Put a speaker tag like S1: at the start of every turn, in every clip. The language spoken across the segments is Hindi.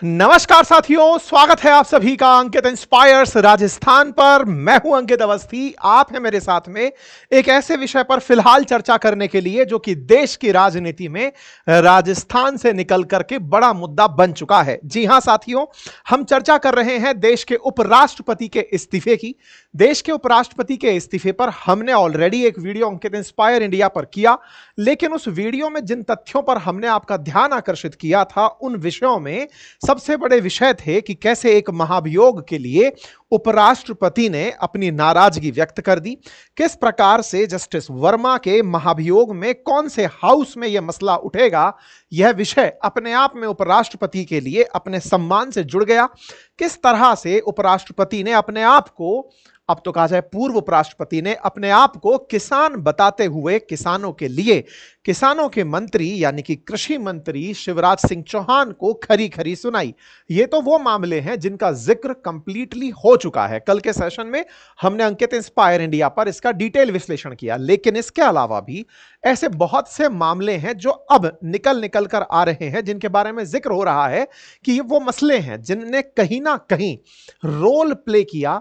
S1: नमस्कार साथियों, स्वागत है आप सभी का अंकित इंस्पायर्स राजस्थान पर। मैं हूं अंकित अवस्थी। आप हैं मेरे साथ में एक ऐसे विषय पर फिलहाल चर्चा करने के लिए जो कि देश की राजनीति में राजस्थान से निकल करके बड़ा मुद्दा बन चुका है। जी हां साथियों, हम चर्चा कर रहे हैं देश के उपराष्ट्रपति के इस्तीफे की। देश के उपराष्ट्रपति के इस्तीफे पर हमने ऑलरेडी एक वीडियो अंकित इंस्पायर इंडिया पर किया, लेकिन उस वीडियो में जिन तथ्यों पर हमने आपका ध्यान आकर्षित किया था उन विषयों में सबसे बड़े विषय थे कि कैसे एक महाभियोग के लिए उपराष्ट्रपति ने अपनी नाराजगी व्यक्त कर दी, किस प्रकार से जस्टिस वर्मा के महाभियोग में कौन से हाउस में यह मसला उठेगा, यह विषय अपने आप में उपराष्ट्रपति के लिए अपने सम्मान से जुड़ गया, किस तरह से उपराष्ट्रपति ने अपने आप को, अब तो कहा जाए पूर्व उपराष्ट्रपति ने अपने आप को किसान बताते हुए किसानों के लिए किसानों के मंत्री यानी कि कृषि मंत्री शिवराज सिंह चौहान को खरी खरी सुनाई। ये तो वो मामले हैं जिनका जिक्र कंप्लीटली हो चुका है। कल के सेशन में हमने अंकित इंस्पायर इंडिया पर इसका डिटेल विश्लेषण किया, लेकिन इसके अलावा भी ऐसे बहुत से मामले हैं जो अब निकल कर आ रहे हैं, जिनके बारे में जिक्र हो रहा है कि ये वो मसले हैं जिनने कहीं ना कहीं रोल प्ले किया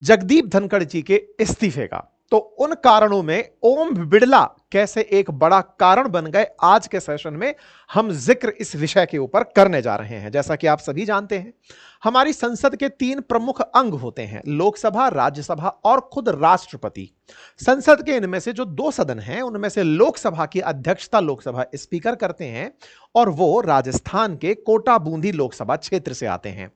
S1: जगदीप धनखड़ जी के इस्तीफे का। तो उन कारणों में ओम बिड़ला कैसे एक बड़ा कारण बन गए, आज के सेशन में हम जिक्र इस विषय के ऊपर करने जा रहे हैं। जैसा कि आप सभी जानते हैं, हमारी संसद के 3 प्रमुख अंग होते हैं, लोकसभा, राज्यसभा और खुद राष्ट्रपति। संसद के इनमें से जो 2 सदन हैं उनमें से लोकसभा की अध्यक्षता लोकसभा स्पीकर करते हैं और वो राजस्थान के कोटा बूंदी लोकसभा क्षेत्र से आते हैं।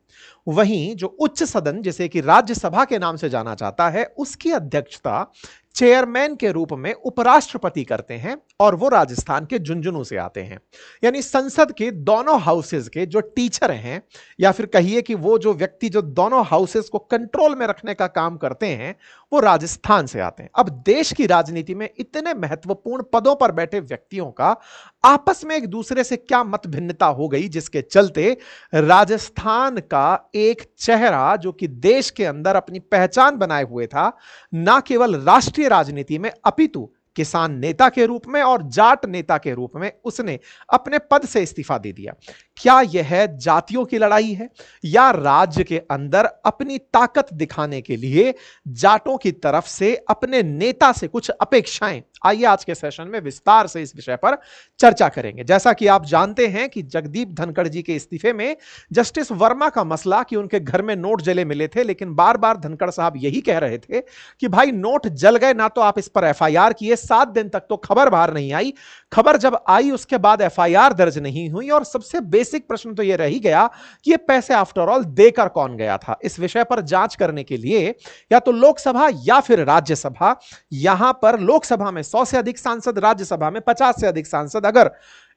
S1: वहीं जो उच्च सदन जिसे कि राज्यसभा के नाम से जाना जाता है, उसकी अध्यक्षता चेयरमैन के रूप में उपराष्ट्रपति करते हैं और वो राजस्थान के झुंझुनू से आते हैं। यानी संसद के दोनों हाउसेस के जो टीचर हैं, या फिर कहिए कि वो जो व्यक्ति जो दोनों हाउसेस को कंट्रोल में रखने का काम करते हैं, वो राजस्थान से आते हैं। अब देश की राजनीति में इतने महत्वपूर्ण पदों पर बैठे व्यक्तियों का आपस में एक दूसरे से क्या मत भिन्नता हो गई, जिसके चलते राजस्थान का एक चेहरा जो कि देश के अंदर अपनी पहचान बनाए हुए था, ना केवल राष्ट्रीय राजनीति में अपितु किसान नेता के रूप में और जाट नेता के रूप में उसने अपने पद से इस्तीफा दे दिया। क्या यह जातियों की लड़ाई है या राज्य के अंदर अपनी ताकत दिखाने के लिए जाटों की तरफ से अपने नेता से कुछ अपेक्षाएं? आइए आज के सेशन में विस्तार से इस विषय पर चर्चा करेंगे। जैसा कि आप जानते हैं कि जगदीप धनखड़ जी के इस्तीफे में जस्टिस वर्मा का मसला कि उनके घर में नोट जले मिले थे, लेकिन बार बार धनखड़ साहब यही कह रहे थे कि भाई नोट जल गए ना, तो आप इस पर एफआईआर किए। 7 दिन तक तो खबर बाहर नहीं आई, खबर जब आई उसके बाद एफआईआर दर्ज नहीं हुई, और सबसे बेसिक प्रश्न तो यह रह ही गया कि ये पैसे आफ्टर ऑल देकर कौन गया था। इस विषय पर जांच करने के लिए या तो लोकसभा या फिर राज्यसभा, यहां पर लोकसभा में 100 से अधिक सांसद, राज्यसभा में 50 से अधिक सांसद अगर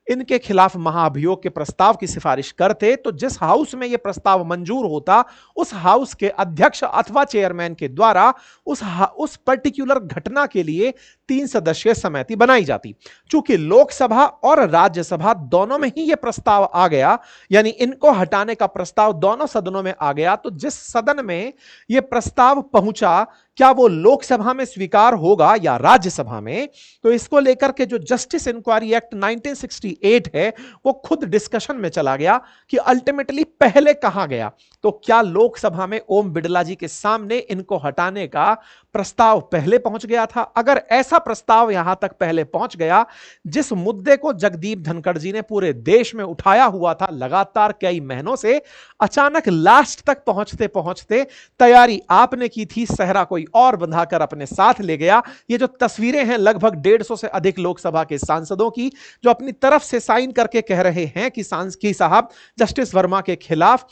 S1: इनके खिलाफ महाभियोग के प्रस्ताव की सिफारिश करते, तो जिस हाउस में यह प्रस्ताव मंजूर होता, उस हाउस के अध्यक्ष अथवा चेयरमैन के द्वारा उस पर्टिकुलर घटना के लिए 3 सदस्यीय समिति बनाई जाती। चूंकि लोकसभा और राज्यसभा दोनों में ही यह प्रस्ताव आ गया, यानी इनको हटाने का प्रस्ताव दोनों सदनों में आ गया, तो जिस सदन में यह प्रस्ताव पहुंचा, क्या वो लोकसभा में स्वीकार होगा या राज्यसभा में? तो इसको लेकर के जो जस्टिस इंक्वायरी एक्ट 1968 है, वो खुद डिस्कशन में चला गया कि अल्टीमेटली पहले कहां गया। तो क्या लोकसभा में ओम बिड़ला जी के सामने इनको हटाने का प्रस्ताव पहले पहुंच गया था? अगर ऐसा प्रस्ताव यहां तक पहले पहुंच गया, जिस मुद्दे को जगदीप धनखड़ जी ने पूरे देश में उठाया हुआ था लगातार कई महीनों से, अचानक लास्ट तक पहुंचते पहुंचते तैयारी आपने की थी, सहरा कोई और बंधाकर अपने साथ ले गया। ये जो तस्वीरें हैं लगभग 150 से अधिक लोकसभा के सांसदों की, जो अपनी तरफ से साइन करके कह रहे हैं कि साहब जस्टिस वर्मा के खिलाफ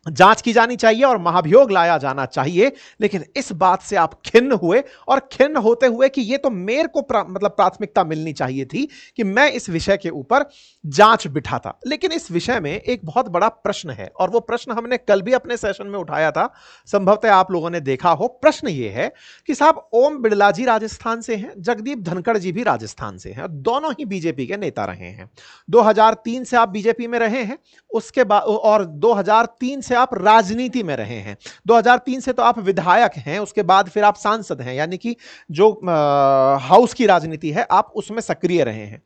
S1: जांच की जानी चाहिए और महाभियोग लाया जाना चाहिए। लेकिन इस बात से आप खिन्न हुए, और खिन्न होते हुए कि ये तो मेरे को प्राथमिकता मिलनी चाहिए थी कि मैं इस विषय के ऊपर जांच बिठाता। लेकिन इस विषय में एक बहुत बड़ा प्रश्न है, और वो प्रश्न हमने कल भी अपने सेशन में उठाया था, संभवतः आप लोगों ने देखा हो। प्रश्न ये है कि साहब ओम बिड़ला जी राजस्थान से हैं, जगदीप धनखड़ जी भी राजस्थान से हैं, दोनों ही बीजेपी के नेता रहे हैं। 2003 से आप बीजेपी में रहे हैं, उसके बाद और 2003 से आप राजनीति में रहे हैं। 2003 से तो आप विधायक हैं, उसके बाद फिर आप सांसद हैं, यानी कि जो हाउस की राजनीति है आप उसमें सक्रिय रहे हैं।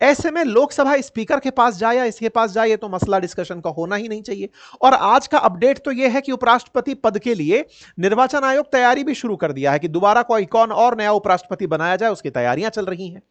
S1: ऐसे में लोकसभा स्पीकर के पास जाए या इसके पास जाए, ये तो मसला डिस्कशन का होना ही नहीं चाहिए। और आज का अपडेट तो यह है कि उपराष्ट्रपति पद के लिए निर्वाचन आयोग तैयारी भी शुरू कर दिया है कि दोबारा कोई कौन और नया उपराष्ट्रपति बनाया जाए, उसकी तैयारियां चल रही हैं।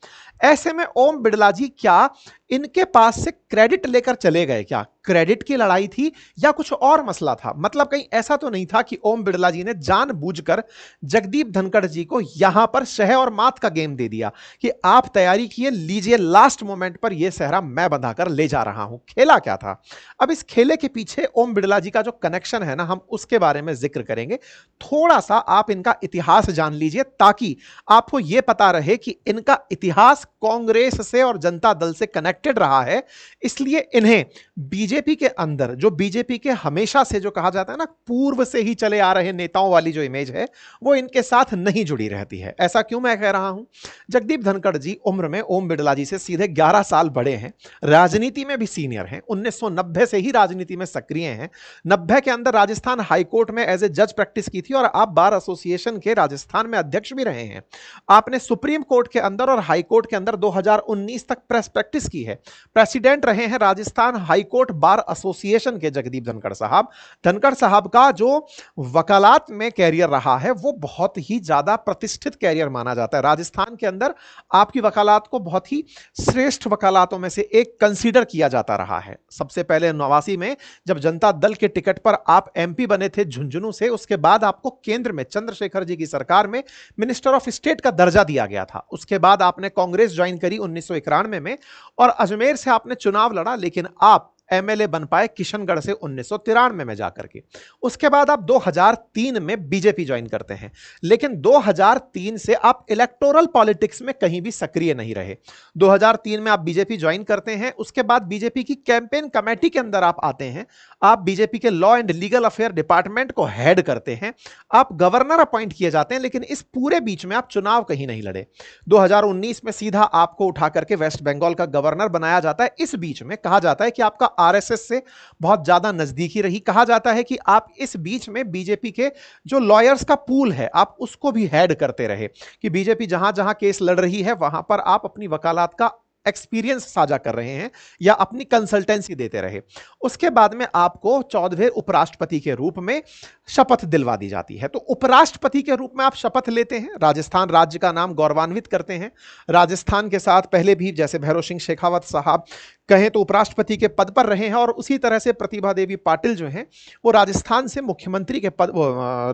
S1: ऐसे में ओम बिड़ला जी क्या इनके पास से क्रेडिट लेकर चले गए? क्या क्रेडिट की लड़ाई थी या कुछ और मसला था? मतलब कहीं ऐसा तो नहीं था कि ओम बिड़ला जी ने जानबूझकर जगदीप धनखड़ जी को यहां पर शह और मात का गेम दे दिया कि आप तैयारी किए, लीजिए, लास्ट मोमेंट पर यह सहरा मैं बंधाकर ले जा रहा हूं। खेला क्या था? अब इस खेले के पीछे ओम बिड़ला जी का जो कनेक्शन है ना, हम उसके बारे में जिक्र करेंगे। थोड़ा सा आप इनका इतिहास जान लीजिए ताकि आपको यह पता रहे कि इनका इतिहास कांग्रेस से और जनता दल से कनेक्टेड रहा है। इसलिए इन्हें बीजेपी के अंदर, जो बीजेपी के हमेशा से जो कहा जाता है ना, पूर्व से ही चले आ रहे नेताओं वाली जो इमेज है, वो इनके साथ नहीं जुड़ी रहती है। ऐसा क्यों मैं कह रहा हूं? जगदीप धनखड़ जी उम्र में ओम बिड़ला जी से सीधे 11 साल बड़े हैं, राजनीति में भी सीनियर हैं, 1990 से ही राजनीति में सक्रिय हैं। 90 के अंदर राजस्थान हाईकोर्ट में एज ए जज प्रैक्टिस की थी और आप बार एसोसिएशन के राजस्थान में अध्यक्ष भी रहे हैं। आपने सुप्रीम कोर्ट के अंदर और हाईकोर्ट के अंदर 2019 तक प्रैक्टिस की है। प्रेसिडेंट रहे हैं राजस्थान हाईकोर्ट बार एसोसिएशन के जगदीप धनखड़ साहब। धनखड़ साहब का जो वकालत में कैरियर रहा है वो बहुत ही ज्यादा प्रतिष्ठित कैरियर माना जाता है। राजस्थान के अंदर आपकी वकालत को बहुत ही श्रेष्ठ वकालतों में से एक कंसीडर किया जाता रहा है। सबसे पहले 89 में जब जनता दल के टिकट पर आप एमपी बने थे झुंझुनू से, उसके बाद आपको केंद्र में चंद्रशेखर जी की सरकार में मिनिस्टर ऑफ स्टेट का दर्जा दिया गया था। उसके बाद आपने कांग्रेस ज्वाइन करी 1991 में और अजमेर से आपने चुनाव लड़ा, लेकिन आप एमएलए बन पाए किशनगढ़ से 1993 में जाकर के। उसके बाद आप 2003 में बीजेपी ज्वाइन करते हैं, लेकिन 2003 से आप इलेक्टोरल पॉलिटिक्स में कहीं भी सक्रिय नहीं रहे। 2003 में आप बीजेपी ज्वाइन करते हैं, उसके बाद बीजेपी की कैंपेन कमेटी के अंदर आप आते हैं, आप बीजेपी के law and legal affair department को हेड करते हैं, आप गवर्नर अपॉइंट किए जाते हैं, लेकिन इस पूरे बीच में आप चुनाव कहीं नहीं लड़े। 2019 में सीधा आपको उठा करके वेस्ट बंगाल का गवर्नर बनाया जाता है। इस बीच में कहा जाता है कि आपका आरएसएस से बहुत ज्यादा नजदीकी रही। कहा जाता है कि आप इस बीच में बीजेपी के जो लॉयर्स का पूल है आप उसको भी हेड करते रहे कि बीजेपी जहां जहां केस लड़ रही है वहां पर आप अपनी वकालत का एक्सपीरियंस साझा कर रहे हैं या अपनी कंसल्टेंसी देते रहे। उसके बाद में आपको 14वें उपराष्ट्रपति के रूप में शपथ दिलवा दी जाती है। तो उपराष्ट्रपति के रूप में आप शपथ लेते हैं, राजस्थान राज्य का नाम गौरवान्वित करते हैं। राजस्थान के साथ पहले भी जैसे भैरव सिंह शेखावत साहब कहें तो उपराष्ट्रपति के पद पर रहे हैं और उसी तरह से प्रतिभा देवी पाटिल जो हैं वो राजस्थान से मुख्यमंत्री के पद,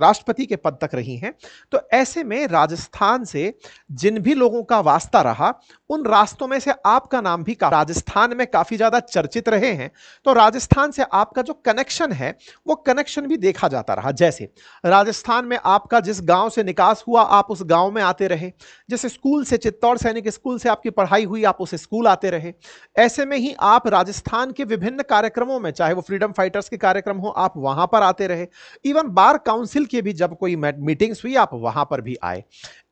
S1: राष्ट्रपति के पद तक रही हैं। तो ऐसे में राजस्थान से जिन भी लोगों का वास्ता रहा उन रास्तों में से आपका नाम भी राजस्थान में काफी ज्यादा चर्चित रहे हैं। तो राजस्थान से आपका जो कनेक्शन है वो कनेक्शन भी देखा जाता रहा। जैसे राजस्थान में आपका जिस गांव से निकास हुआ आप उस गांव में आते रहे, जिस स्कूल से, चित्तौड़ सैनिक स्कूल से आपकी पढ़ाई हुई आप उस स्कूल आते रहे। ऐसे में ही आप राजस्थान के विभिन्न कार्यक्रमों में, चाहे वो फ्रीडम फाइटर्स के कार्यक्रम हो, आप वहां पर आते रहे। इवन बार काउंसिल के भी जब कोई मीटिंग्स हुई आप वहां पर भी आए।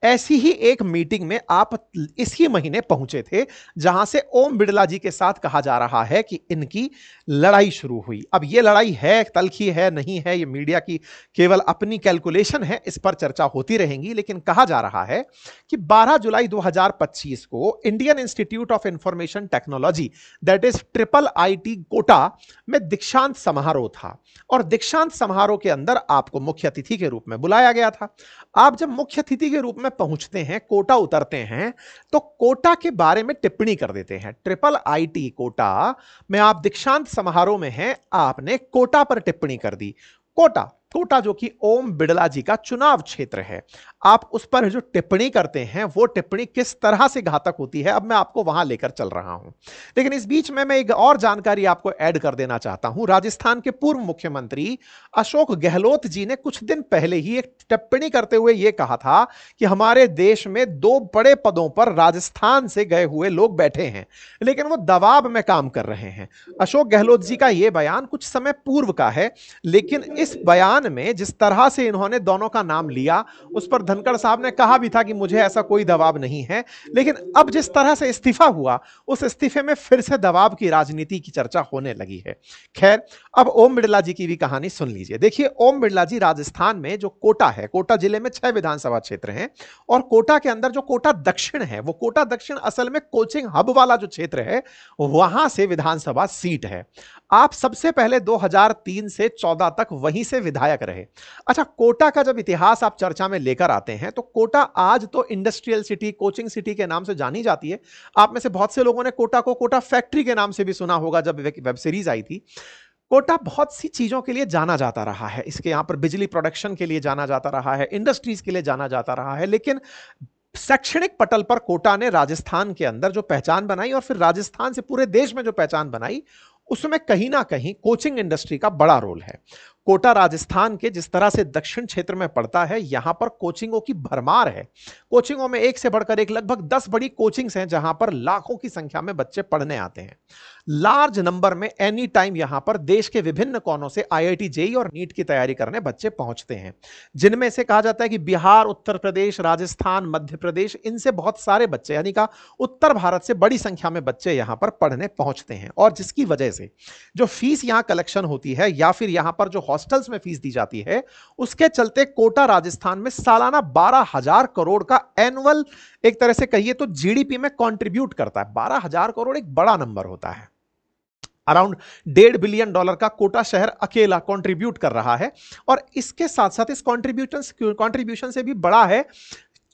S1: ऐसी ही एक मीटिंग में आप इसी महीने पहुंचे थे जहां से ओम बिड़ला जी के साथ कहा जा रहा है कि इनकी लड़ाई शुरू हुई। अब यह लड़ाई है, तलखी है, नहीं है, यह मीडिया की केवल अपनी कैलकुलेशन है, इस पर चर्चा होती रहेंगी। लेकिन कहा जा रहा है कि 12 जुलाई 2025 को Indian institute of information technology that is IIIT Kota में दीक्षांत समारोह था और दीक्षांत समारोह के अंदर आपको मुख्य अतिथि के रूप में बुलाया गया था। आप जब मुख्य अतिथि के रूप में पहुंचते हैं, कोटा उतरते हैं, तो कोटा के बारे में टिप्पणी कर देते हैं। IIIT कोटा में आप दीक्षांत समारोह में हैं, आपने कोटा पर टिप्पणी कर दी। कोटा जो कि ओम बिड़ला जी का चुनाव क्षेत्र है, आप उस पर जो टिप्पणी करते हैं वो टिप्पणी किस तरह से घातक होती है अब मैं आपको वहां लेकर चल रहा हूं। लेकिन इस बीच में मैं एक और जानकारी आपको ऐड कर देना चाहता हूं। राजस्थान के पूर्व मुख्यमंत्री अशोक गहलोत जी ने कुछ दिन पहले ही एक टिप्पणी करते हुए यह कहा था कि हमारे देश में 2 बड़े पदों पर राजस्थान से गए हुए लोग बैठे हैं लेकिन वो दबाव में काम कर रहे हैं। अशोक गहलोत जी का यह बयान कुछ समय पूर्व का है, लेकिन इस बयान राजस्थान में जिस तरह से इन्होंने दोनों का नाम लिया, उस पर धनखड़ साहब ने कहा भी था कि मुझे ऐसा कोई दबाव नहीं है, लेकिन अब जिस तरह से इस्तीफा हुआ, उस इस्तीफे में फिर से दबाव की राजनीति की चर्चा होने लगी है। खैर, अब ओम बिड़ला जी की भी कहानी सुन लीजिए। देखिए, ओम बिड़ला जी राजस्थान में जो कोटा है, कोटा जिले में 6 विधानसभा क्षेत्र हैं, और कोटा के अंदर जो कोटा दक्षिण है, वो कोटा दक्षिण असल में कोचिंग हब वाला जो क्षेत्र है, वहां से विधानसभा सीट है। आप सबसे पहले 2003 से 14 तक वहीं से विधायक रहे। अच्छा, कोटा का जब इतिहास आप चर्चा में लेकर आते हैं, तो कोटा आज तो इंडस्ट्रियल सिटी, कोचिंग सिटी के नाम से जानी जाती है। आप में से बहुत से लोगों ने कोटा को कोटा फैक्ट्री के नाम से भी सुना होगा, जब वेब सीरीज आई थी। कोटा बहुत सी चीजों के लिए जाना जाता रहा है। इसके यहां पर बिजली प्रोडक्शन के लिए जाना जाता रहा है, इंडस्ट्रीज के लिए जाना जाता रहा है, लेकिन शैक्षणिक पटल पर कोटा ने राजस्थान के अंदर जो पहचान बनाई, और फिर राजस्थान से पूरे देश में जो पहचान बनाई, उसमें कहीं ना कहीं कोचिंग इंडस्ट्री का बड़ा रोल है। कोटा राजस्थान के जिस तरह से दक्षिण क्षेत्र में पड़ता है, यहां पर कोचिंगों की भरमार है। कोचिंगों में एक से बढ़कर एक, लगभग 10 बड़ी कोचिंग्स हैं जहां पर लाखों की संख्या में बच्चे पढ़ने आते हैं। लार्ज नंबर में एनी टाइम यहां पर देश के विभिन्न कोनों से आईआईटी जेईई और नीट की तैयारी करने बच्चे पहुंचते हैं, जिनमें से कहा जाता है कि बिहार, उत्तर प्रदेश, राजस्थान, मध्य प्रदेश, इनसे बहुत सारे बच्चे, यानी का उत्तर भारत से बड़ी संख्या में बच्चे यहां पर पढ़ने पहुंचते हैं। और जिसकी वजह से जो फीस यहां कलेक्शन होती है, या फिर यहां पर जो हॉस्टल्स में फीस दी जाती है, उसके चलते कोटा राजस्थान में सालाना 12,000 करोड़ का एनुअल, एक तरह से कहिए तो जीडीपी में कंट्रीब्यूट करता है। 12,000 करोड़ एक बड़ा नंबर होता है। अराउंड $1.5 बिलियन का कोटा शहर अकेला कंट्रीब्यूट कर रहा है। और इसके साथ साथ इस कंट्रीब्यूशन से भी बड़ा है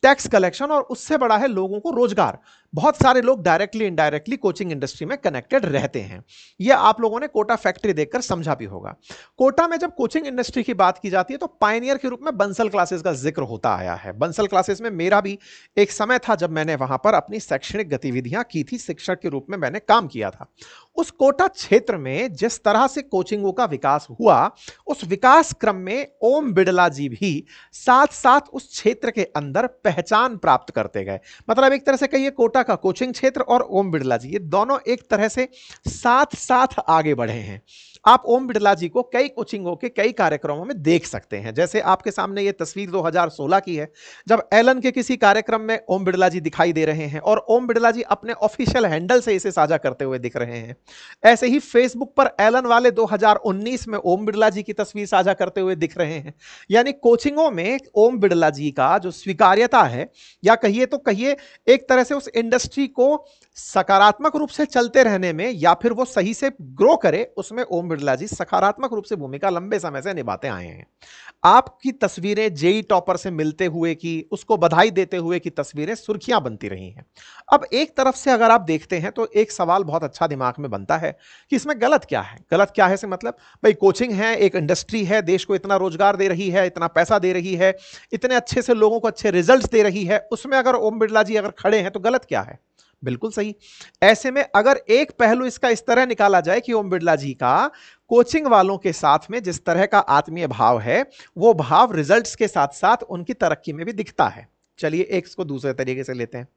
S1: टैक्स कलेक्शन, और उससे बड़ा है लोगों को रोजगार। बहुत सारे लोग डायरेक्टली इनडायरेक्टली कोचिंग इंडस्ट्री में कनेक्टेड रहते हैं। यह आप लोगों ने कोटा फैक्ट्री देखकर समझा भी होगा। कोटा में जब कोचिंग इंडस्ट्री की बात की जाती है, तो पायनियर के रूप में बंसल क्लासेस का जिक्र होता आया है। बंसल क्लासेस में मेरा भी एक समय था जब मैंने वहां पर अपनी शैक्षणिक गतिविधियां की थी, शिक्षक के रूप में मैंने काम किया था। उस कोटा क्षेत्र में जिस तरह से कोचिंगों का विकास हुआ, उस विकास क्रम में ओम बिड़ला जी भी साथ साथ उस क्षेत्र के अंदर पहचान प्राप्त करते गए। मतलब एक तरह से कहिए, कोटा का कोचिंग क्षेत्र और ओम बिड़ला जी, ये दोनों एक तरह से साथ साथ आगे बढ़े हैं। आप ओम बिड़ला जी को कई कोचिंगों के कई कार्यक्रमों में देख सकते हैं। जैसे आपके सामने ये तस्वीर 2016 की है, जब एलन के किसी कार्यक्रम में ओम बिड़ला जी दिखाई दे रहे हैं, और ओम बिड़ला जी अपने ऑफिशियल हैंडल से इसे साझा करते हुए दिख रहे हैं। ऐसे ही फेसबुक पर एलन वाले 2019 में ओम बिड़ला जी की तस्वीर साझा करते हुए दिख रहे हैं। यानी कोचिंगों में ओम बिड़ला जी का जो स्वीकार्यता है, या कहिए तो कहिए एक तरह से उस इंडस्ट्री को सकारात्मक रूप से चलते रहने में, या फिर वो सही से ग्रो करे, उसमें ओम बिड़ला जी सकारात्मक रूप से भूमिका लंबे समय से निभाते आए हैं। आपकी तस्वीरें जेई टॉपर से मिलते हुए की, उसको बधाई देते हुए की तस्वीरें सुर्खियां बनती रही हैं। अब एक तरफ से अगर आप देखते हैं, तो एक सवाल बहुत अच्छा दिमाग में बनता है कि इसमें गलत क्या है। गलत क्या है से मतलब, भाई कोचिंग है, एक इंडस्ट्री है, देश को इतना रोजगार दे रही है, इतना पैसा दे रही है, इतने अच्छे से लोगों को अच्छे रिजल्ट्स दे रही है, उसमें अगर ओम बिड़ला जी अगर खड़े हैं तो गलत क्या है। बिल्कुल सही। ऐसे में अगर एक पहलू इसका इस तरह निकाला जाए कि ओम बिड़ला जी का कोचिंग वालों के साथ में जिस तरह का आत्मीय भाव है, वो भाव रिजल्ट्स के साथ साथ उनकी तरक्की में भी दिखता है। चलिए एक इसको दूसरे तरीके से लेते हैं।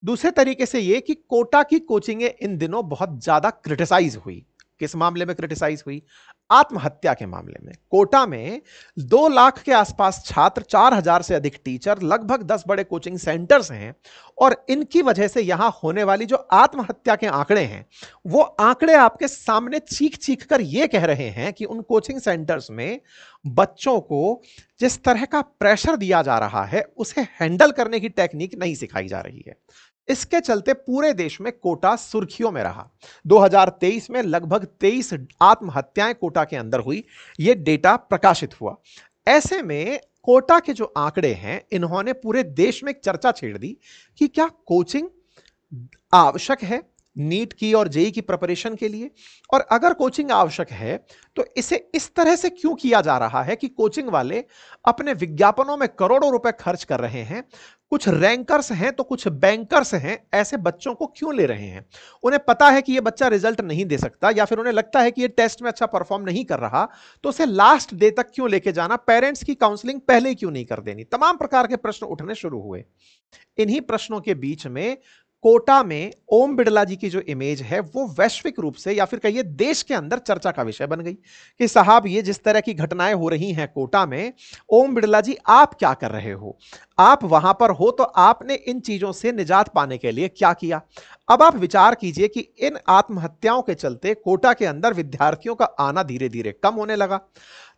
S1: दूसरे तरीके से ये कि कोटा की कोचिंगें इन दिनों बहुत ज्यादा क्रिटिसाइज हुई। किस मामले में क्रिटिसाइज हुई? आत्महत्या के मामले में। कोटा में 2 लाख के आसपास छात्र, 4,000 से अधिक टीचर, लगभग 10 बड़े कोचिंग सेंटर्स हैं, और इनकी वजह से यहां होने वाली जो आत्महत्या के आंकड़े हैं, वो आंकड़े आपके सामने चीख चीख कर यह कह रहे हैं कि उन कोचिंग सेंटर्स में बच्चों को जिस तरह का प्रेशर दिया जा रहा है, उसे हैंडल करने की टेक्निक नहीं सिखाई जा रही है। इसके चलते पूरे देश में कोटा सुर्खियों में रहा। 2023 में लगभग 23 आत्महत्याएं कोटा के अंदर हुई, यह डेटा प्रकाशित हुआ। ऐसे में कोटा के जो आंकड़े हैं, इन्होंने पूरे देश में एक चर्चा छेड़ दी कि क्या कोचिंग आवश्यक है नीट की और जेईई की प्रिपरेशन के लिए, और अगर कोचिंग आवश्यक है तो इसे इस तरह से क्यों किया जा रहा है कि कोचिंग वाले अपने विज्ञापनों में करोड़ों रुपए खर्च कर रहे हैं। कुछ रैंकर्स हैं तो कुछ बैंकर्स हैं, ऐसे बच्चों को क्यों ले रहे हैं? उन्हें पता है कि यह बच्चा रिजल्ट नहीं दे सकता, या फिर उन्हें लगता है कि यह टेस्ट में अच्छा परफॉर्म नहीं कर रहा, तो उसे लास्ट डे तक क्यों लेके जाना? पेरेंट्स की काउंसलिंग पहले क्यों नहीं कर देनी? तमाम प्रकार के प्रश्न उठने शुरू हुए। इन्हीं प्रश्नों के बीच में कोटा में ओम बिड़ला जी की जो इमेज है वो वैश्विक रूप से या फिर कहिए देश के अंदर चर्चा का विषय बन गई कि साहब ये जिस तरह की घटनाएं हो रही हैं कोटा में, ओम बिड़ला जी आप क्या कर रहे हो, आप वहां पर हो तो आपने इन चीजों से निजात पाने के लिए क्या किया। अब आप विचार कीजिए कि इन आत्महत्याओं के चलते कोटा के अंदर विद्यार्थियों का आना धीरे धीरे कम होने लगा।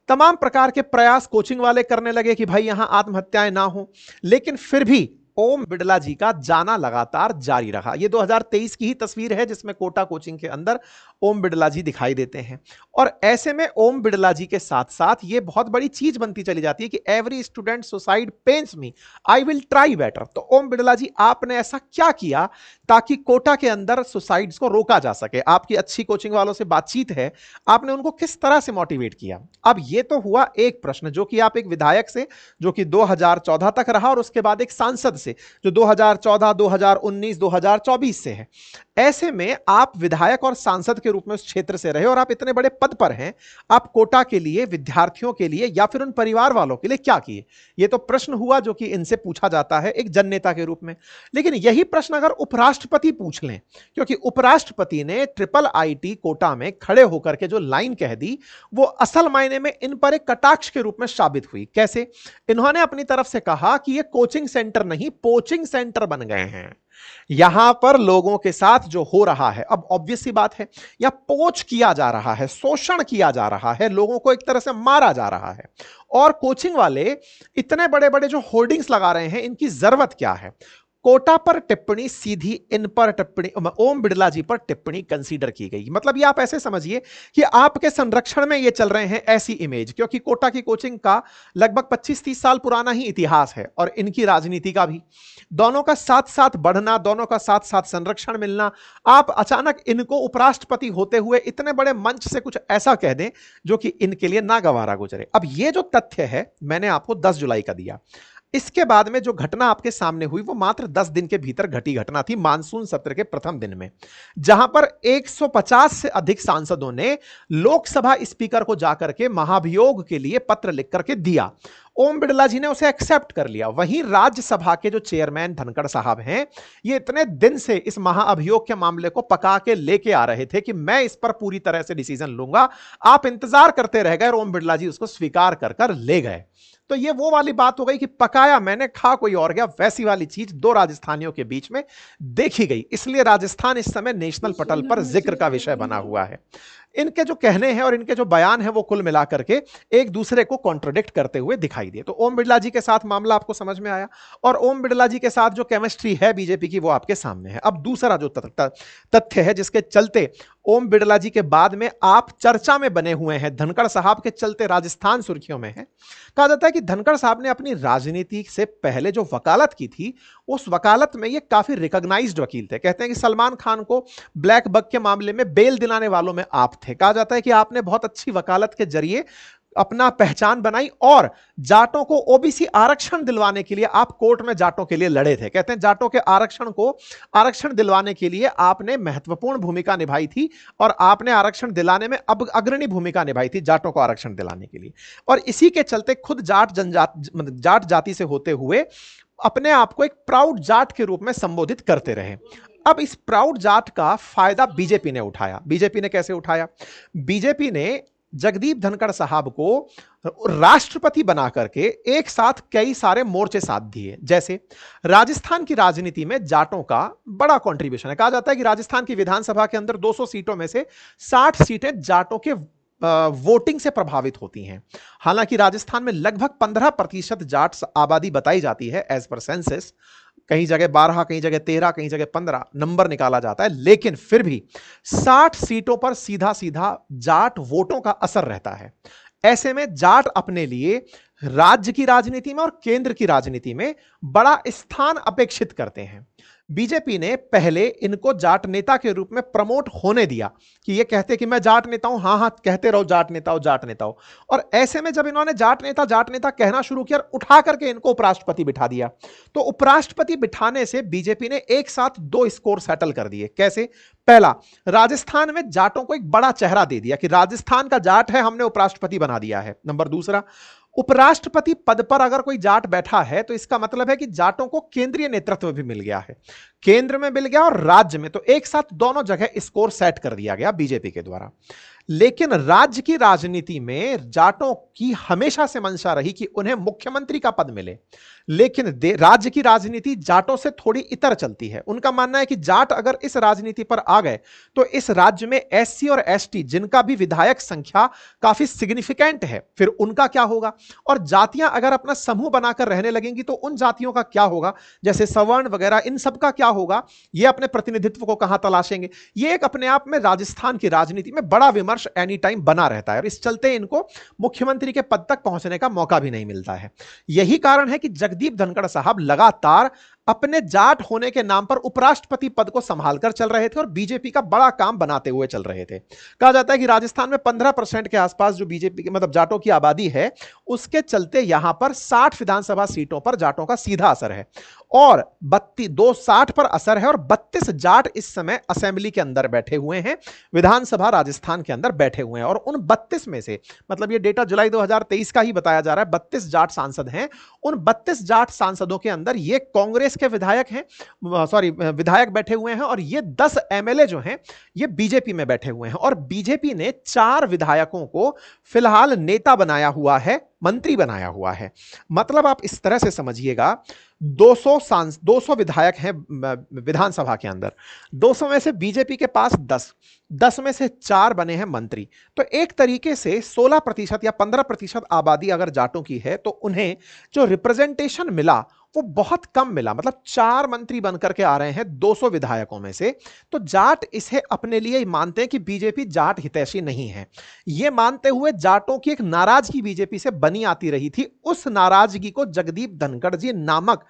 S1: तमाम प्रकार के प्रयास कोचिंग वाले करने लगे कि भाई यहां आत्महत्याएं ना हो, लेकिन फिर भी ओम बिड़ला जी का जाना लगातार जारी रहा। यह 2023 की ही तस्वीर है जिसमें कोटा कोचिंग के अंदर ओम बिड़ला जी दिखाई देते हैं। और ऐसे में ओम बिड़ला जी के साथ साथ यह बहुत बड़ी चीज बनती चली जाती है कि every student suicide pens me, I will try better. तो ओम बिड़ला जी आपने ऐसा क्या किया ताकि कोटा के अंदर सुसाइड्स को रोका जा सके? आपकी अच्छी कोचिंग वालों से बातचीत है, आपने उनको किस तरह से मोटिवेट किया? अब यह तो हुआ एक प्रश्न जो कि आप एक विधायक से जो कि 2014 तक रहा और उसके बाद एक सांसद से जो 2014, 2019, 2024 से है। ऐसे में आप विधायक और सांसद के रूप में उस क्षेत्र से रहे और आप इतने बड़े पद पर हैं, आप कोटा के लिए, विद्यार्थियों के लिए या फिर उन परिवार वालों के लिए क्या किए? यह तो प्रश्न हुआ जो कि इनसे पूछा जाता है एक जन नेता के रूप में। लेकिन यही प्रश्न अगर उपराष्ट्रपति पूछ लें, क्योंकि उपराष्ट्रपति ने IIIT कोटा में खड़े होकर के जो लाइन कह दी वो असल मायने में इन पर एक कटाक्ष के रूप में साबित हुई। कैसे? इन्होंने अपनी तरफ से कहा कि ये कोचिंग सेंटर नहीं, पोचिंग सेंटर बन गए हैं। यहां पर लोगों के साथ जो हो रहा है, अब ऑब्वियस सी बात है, या पोच किया जा रहा है, शोषण किया जा रहा है, लोगों को एक तरह से मारा जा रहा है। और कोचिंग वाले इतने बड़े बड़े जो होर्डिंग्स लगा रहे हैं, इनकी जरूरत क्या है? कोटा पर टिप्पणी सीधी इन पर टिप्पणी, ओम बिड़ला जी पर टिप्पणी कंसीडर की गई। मतलब ये आप ऐसे समझिए कि आपके संरक्षण में ये चल रहे हैं ऐसी इमेज, क्योंकि कोटा की कोचिंग का लगभग 25-30 साल पुराना ही इतिहास है और इनकी राजनीति का भी, दोनों का साथ साथ बढ़ना, दोनों का साथ साथ संरक्षण मिलना। आप अचानक इनको उपराष्ट्रपति होते हुए इतने बड़े मंच से कुछ ऐसा कह दें जो कि इनके लिए नागवारा गुजरे। अब ये जो तथ्य है मैंने आपको 10 जुलाई का दिया। इसके बाद में जो घटना आपके सामने हुई वो मात्र 10 दिन के भीतर घटी घटना थी, मानसून सत्र के प्रथम दिन में, जहां पर 150 से अधिक सांसदों ने लोकसभा स्पीकर को जाकर के महाभियोग के लिए पत्र लिख करके दिया। ओम बिड़ला जी ने उसे एक्सेप्ट कर लिया। वहीं राज्यसभा के जो चेयरमैन धनखड़ साहब हैं, ये इतने दिन से इस महाअभियोग के मामले को पका के लेके आ रहे थे कि मैं इस पर पूरी तरह से डिसीजन लूंगा। आप इंतजार करते रह गए और ओम बिड़ला जी उसको स्वीकार कर कर ले गए। तो ये वो वाली बात हो गई कि पकाया मैंने, खा कोई और गया, वैसी वाली चीज दो राजस्थानियों के बीच में देखी गई। इसलिए राजस्थान इस समय नेशनल पटल पर जिक्र का विषय बना हुआ है। इनके जो कहने हैं और इनके जो बयान हैं वो कुल मिलाकर के एक दूसरे को कॉन्ट्रोडिक्ट करते हुए दिखाई दिए। तो ओम बिड़ला जी के साथ मामला आपको समझ में आया और ओम बिड़ला जी के साथ जो केमिस्ट्री है बीजेपी की वो आपके सामने है। अब दूसरा जो तथ्य है जिसके चलते ओम बिड़ला जी के बाद में आप चर्चा में बने हुए हैं, धनखड़ साहब के चलते राजस्थान सुर्खियों में है। कहा जाता है कि धनखड़ साहब ने अपनी राजनीति से पहले जो वकालत की थी उस वकालत में ये काफी रिकॉग्नाइज्ड वकील थे। कहते हैं कि सलमान खान को ब्लैक बग के मामले में बेल दिलाने वालों में आप थे। कहा जाता है कि आपने बहुत अच्छी वकालत के जरिए अपना पहचान बनाई और जाटों को ओबीसी आरक्षण दिलवाने के लिए आप कोर्ट में जाटों के लिए लड़े थे। कहते हैं जाटों के आरक्षण को आरक्षण दिलवाने के लिए आपने महत्वपूर्ण भूमिका निभाई थी और आपने आरक्षण दिलाने में अब अग्रणी भूमिका निभाई थी जाटों को आरक्षण दिलाने के लिए। और इसी के चलते खुद जाट जाति से होते हुए अपने आप को एक प्राउड जाट के रूप में संबोधित करते रहे। अब इस प्राउड जाट का फायदा बीजेपी ने उठाया। बीजेपी ने कैसे उठाया? बीजेपी ने जगदीप धनखड़ साहब को राष्ट्रपति बना करके एक साथ कई सारे मोर्चे साथ दिए। जैसे राजस्थान की राजनीति में जाटों का बड़ा कंट्रीब्यूशन है। कहा जाता है कि राजस्थान की विधानसभा के अंदर 200 सीटों में से 60 सीटें जाटों के वोटिंग से प्रभावित होती हैं। हालांकि राजस्थान में लगभग 15% जाट आबादी बताई जाती है एज पर सेंसस। कहीं जगह 12, कहीं जगह 13, कहीं जगह 15 नंबर निकाला जाता है, लेकिन फिर भी 60 सीटों पर सीधा सीधा जाट वोटों का असर रहता है। ऐसे में जाट अपने लिए राज्य की राजनीति में और केंद्र की राजनीति में बड़ा स्थान अपेक्षित करते हैं। बीजेपी ने पहले इनको जाट नेता के रूप में प्रमोट होने दिया कि ये कहते कि मैं जाट नेता हूं, हाँ हाँ कहते रहो जाट नेता हो, जाट नेता हो। और ऐसे में जब इन्होंने जाट नेता कहना शुरू किया, उठा करके इनको उपराष्ट्रपति बिठा दिया। तो उपराष्ट्रपति बिठाने से बीजेपी ने एक साथ 2 स्कोर सेटल कर दिए। कैसे? पहला, राजस्थान में जाटों को एक बड़ा चेहरा दे दिया कि राजस्थान का जाट है, हमने उपराष्ट्रपति बना दिया है। नंबर दूसरा, उपराष्ट्रपति पद पर अगर कोई जाट बैठा है तो इसका मतलब है कि जाटों को केंद्रीय नेतृत्व भी मिल गया है, केंद्र में मिल गया और राज्य में, तो एक साथ दोनों जगह स्कोर सेट कर दिया गया बीजेपी के द्वारा। लेकिन राज्य की राजनीति में जाटों की हमेशा से मंशा रही कि उन्हें मुख्यमंत्री का पद मिले, लेकिन राज्य की राजनीति जाटों से थोड़ी इतर चलती है। उनका मानना है कि जाट अगर इस राजनीति पर आ गए तो इस राज्य में एससी और एसटी, जिनका भी विधायक संख्या काफी सिग्निफिकेंट है, फिर उनका क्या होगा, और जातियां अगर अपना समूह बनाकर रहने लगेंगी तो उन जातियों का क्या होगा, जैसे सवर्ण वगैरह, इन सब का क्या होगा, ये अपने प्रतिनिधित्व को कहां तलाशेंगे। ये एक अपने आप में राजस्थान की राजनीति में बड़ा विमर्श एनी टाइम बना रहता है और इस चलते इनको मुख्यमंत्री के पद तक पहुंचने का मौका भी नहीं मिलता है। यही कारण है कि जगदीप धनखड़ साहब लगातार अपने जाट होने के नाम पर उपराष्ट्रपति पद को संभालकर चल रहे थे और बीजेपी का बड़ा काम बनाते हुए चल रहे थे। कहा जाता है कि राजस्थान में 15% के आसपास जो बीजेपी की मतलब जाटों की आबादी है, उसके चलते यहां पर 60 विधानसभा सीटों पर जाटों का सीधा असर है और 60 पर असर है और 32 जाट इस समय असेंबली के अंदर बैठे हुए हैं, विधानसभा राजस्थान के अंदर बैठे हुए हैं। और उन 32 में से, मतलब ये डेटा जुलाई 2023 का ही बताया जा रहा है, 32 जाट सांसद हैं। उन 32 जाट सांसदों के अंदर ये कांग्रेस के विधायक हैं, विधायक बैठे हुए हैं और ये 10 एमएलए जो हैं ये बीजेपी में बैठे हुए हैं। और बीजेपी ने 4 विधायकों को फिलहाल नेता बनाया हुआ है, मंत्री बनाया हुआ है। मतलब आप इस तरह से समझिएगा, 200 विधायक हैं विधानसभा के अंदर, 200 में से बीजेपी के पास 10 में से 4 बने हैं मंत्री। तो एक तरीके से 16% या 15% आबादी अगर जाटों की है तो उन्हें जो रिप्रेजेंटेशन मिला वो बहुत कम मिला। मतलब 4 मंत्री बनकर के आ रहे हैं 200 विधायकों में से। तो जाट इसे अपने लिए मानते हैं कि बीजेपी जाट हितैषी नहीं है। ये मानते हुए जाटों की एक नाराजगी बीजेपी से बनी आती रही थी। उस नाराजगी को जगदीप धनखड़ जी नामक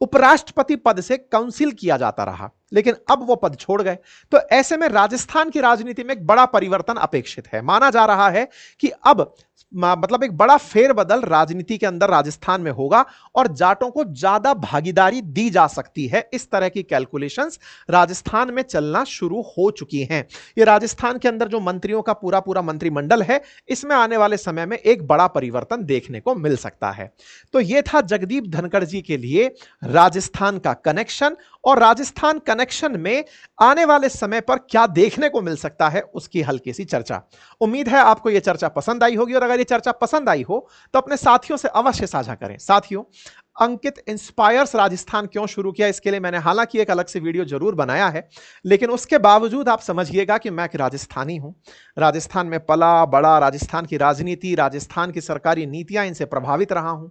S1: उपराष्ट्रपति पद से काउंसिल किया जाता रहा, लेकिन अब वो पद छोड़ गए। तो ऐसे में राजस्थान की राजनीति में एक बड़ा परिवर्तन अपेक्षित है। माना जा रहा है कि अब मतलब एक बड़ा फेरबदल राजनीति के अंदर राजस्थान में होगा और जाटों को ज्यादा भागीदारी दी जा सकती है। इस तरह की कैलकुलेशंस राजस्थान में चलना शुरू हो चुकी हैं। ये राजस्थान के अंदर जो मंत्रियों का पूरा पूरा मंत्रिमंडल है, इसमें आने वाले समय में एक बड़ा परिवर्तन देखने को मिल सकता है। तो यह था जगदीप धनखड़ जी के लिए राजस्थान का कनेक्शन, और राजस्थान कनेक्शन में आने वाले समय पर क्या देखने को मिल सकता है उसकी हल्की सी चर्चा। उम्मीद है आपको यह चर्चा पसंद आई होगी, और अगर यह चर्चा पसंद आई हो तो अपने साथियों से अवश्य साझा करें। साथियों, अंकित इंस्पायर्स राजस्थान क्यों शुरू किया, इसके लिए मैंने हालांकि एक अलग से वीडियो जरूर बनाया है, लेकिन उसके बावजूद आप समझिएगा कि मैं एक राजस्थानी हूं, राजस्थान में पला बड़ा, राजस्थान की राजनीति, राजस्थान की सरकारी नीतियां, इनसे प्रभावित रहा हूं।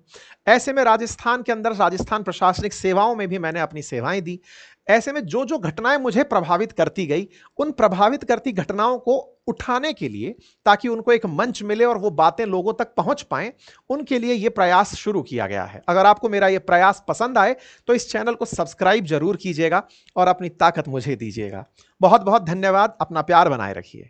S1: ऐसे में राजस्थान के अंदर राजस्थान प्रशासनिक सेवाओं में भी मैंने अपनी सेवाएं दी। ऐसे में जो जो घटनाएं मुझे प्रभावित करती गई, उन प्रभावित करती घटनाओं को उठाने के लिए, ताकि उनको एक मंच मिले और वो बातें लोगों तक पहुंच पाएं, उनके लिए यह प्रयास शुरू किया गया है। अगर आपको मेरा यह प्रयास पसंद आए तो इस चैनल को सब्सक्राइब जरूर कीजिएगा और अपनी ताकत मुझे दीजिएगा। बहुत बहुत धन्यवाद। अपना प्यार बनाए रखिए।